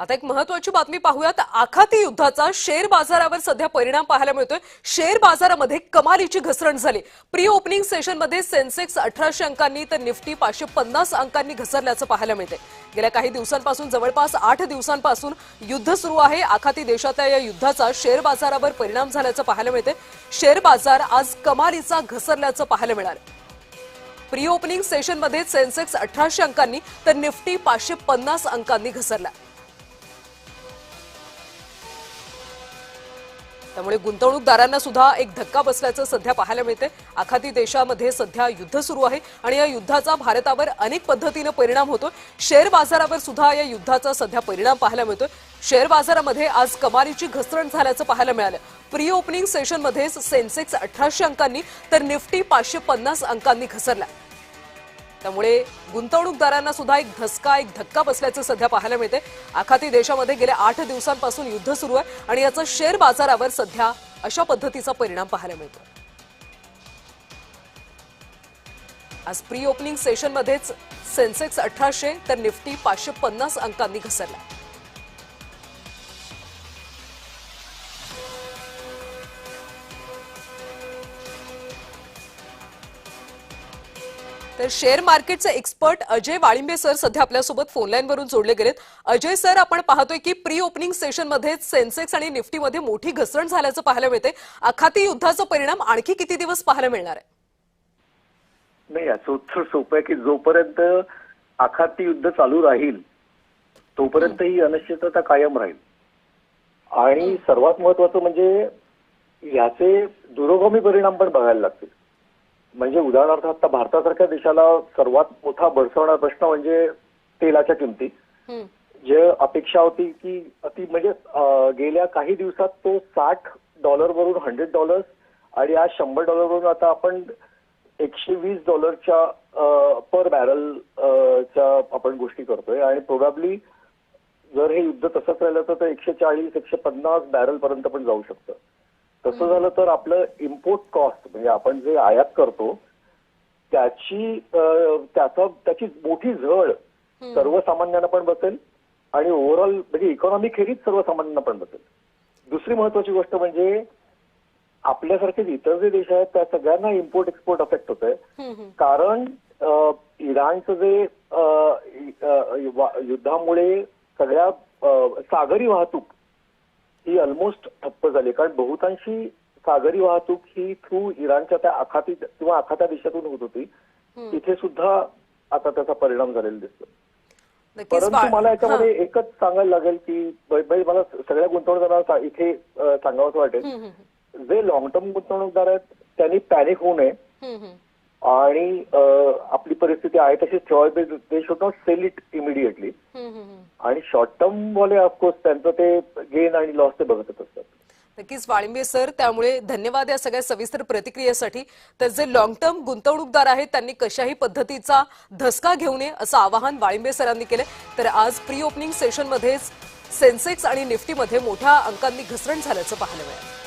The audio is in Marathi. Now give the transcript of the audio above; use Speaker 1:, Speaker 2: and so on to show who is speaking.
Speaker 1: आता एक महत्त्वाची बातमी पाहूयात। आखाती युद्धाचा शेअर बाजारावर सध्या परिणाम पाहायला मिळतोय। शेअर बाजारामध्ये कमालीची घसरण झाली। प्री ओपनिंग सेशनमध्ये सेन्सेक्स 1800 अंकांनी तर निफ्टी 550 अंकांनी घसरल्याचं पाहायला मिळतंय। गेल्या काही दिवसांपासून जवळपास 8 दिवसांपासून युद्ध सुरू आहे। आखाती देशातल्या या युद्धाचा शेअर बाजारावर परिणाम झाल्याचं पाहायला मिळतंय। शेअर बाजार आज कमालीचा घसरल्याचं पाहायला मिळालं। प्री ओपनिंग सेशनमध्ये सेन्सेक्स 1800 अंकांनी तर निफ्टी 550 अंकांनी घसरला। त्यामुळे गुंतवणूकदारांना सुद्धा एक धक्का बसल्याचं सध्या पाहायला मिळते। आखाती देशामध्ये सध्या युद्ध सुरू आहे आणि या युद्धाचा भारतावर अनेक पद्धतीने परिणाम होतो। शेअर बाजारावर सुद्धा या युद्धाचा सध्या परिणाम पाहायला मिळतोय। शेअर बाजारामध्ये आज कमालीची घसरण झाल्याचं पाहायला मिळालं। प्री ओपनिंग सेशनमध्ये सेन्सेक्स 1800 अंकांनी तर निफ्टी 550 अंकांनी घसरला। त्यामुळे गुंतवणूकदारांना सुद्धा एक धक्का बसल्याचं सध्या पाहायला मिळते। आखाती देशामध्ये गेल्या 8 दिवसांपासून युद्ध सुरू आहे आणि याचा शेअर बाजारावर सध्या अशा पद्धतीचा परिणाम पाहायला मिळतो। आज प्री ओपनिंग सेशनमध्येच सेन्सेक्स 1800 तर निफ्टी 550 अंकांनी घसरला। तर शेअर मार्केटचे एक्सपर्ट अजय वाळिंबे सर सध्या आपल्यासोबत फोन लाईन वरून जोडले गेलेत। अजय सर, आपण पाहतोय की प्री ओपनिंग सेशनमध्ये सेन्सेक्स आणि निफ्टीमध्ये मोठी घसरण झाल्याचं पाहायला मिळते। आखाती युद्धाचा परिणाम आणखी किती दिवस पाहायला मिळणार आहे?
Speaker 2: नाही, याचं उत्तर सोपं आहे की जोपर्यंत आखाती युद्ध चालू राहील तोपर्यंत ही अनिश्चितता कायम राहील। आणि सर्वात महत्त्वाचं म्हणजे याचे दूरगामी परिणाम पण बघायला लागतील। म्हणजे उदाहरणार्थ आता भारतासारख्या देशाला सर्वात मोठा बळसवणारा प्रश्न म्हणजे तेलाच्या किमती, जे अपेक्षा होती की म्हणजे गेल्या काही दिवसात तो $60 वरून $100 आणि आज $100 वरून आता आपण $120 पर बॅरल च्या आपण गोष्टी करतोय। आणि प्रोबॅबली जर हे युद्ध तसंच राहिलं तर 140-150 बॅरल पर्यंत पण जाऊ शकतं। तसं झालं तर आपलं इम्पोर्ट कॉस्ट म्हणजे आपण जे आयात करतो त्याची मोठी झळ सर्वसामान्यांना पण बसेल आणि ओव्हरऑल म्हणजे इकॉनॉमिक खेरीज सर्वसामान्यांना पण बसेल। दुसरी महत्वाची गोष्ट म्हणजे आपल्यासारखे इतर जे देश आहेत त्या सगळ्यांना इम्पोर्ट एक्सपोर्ट अफेक्ट होत आहे। कारण इराणचं जे युद्धामुळे सगळ्या सागरी वाहतूक ही ऑलमोस्ट ठप्प झाली। कारण बहुतांशी सागरी वाहतूक ही थ्रू इराणच्या त्या आखाती किंवा आखात्या देशातून होत होती, तिथे सुद्धा आता त्याचा परिणाम झालेला दिसतो। परंतु मला याच्यामध्ये एकच सांगायला लागेल की मला सगळ्या गुंतवणूकदारांना इथे सांगावंसं वाटेल, जे लॉंग टर्म गुंतवणूकदार आहेत त्यांनी पॅनिक होऊ नये आणि आपली परिस्थिती आहे तशीच ठेवावी। They should not sell it immediately. आणि शॉर्ट टर्म वाले ऑफकोर्स त्यांचं ते गेन आणि लॉस ते बघतच असतात।
Speaker 1: नक्कीच वाळिंबे सर, त्यामुळे धन्यवाद या सगळ्या सविस्तर प्रतिक्रियेसाठी। तर जे लॉंग टर्म गुंतवणूकदार आहेत त्यांनी कशाही पद्धतीचा धसका घेऊ नये असं आवाहन वाळिंबे सरांनी केले। तर आज प्री ओपनिंग सेशनमध्ये सेन्सेक्स आणि निफ्टीमध्ये मोठ्या अंकांनी घसरण झाल्याचं पाहायला मिळालं।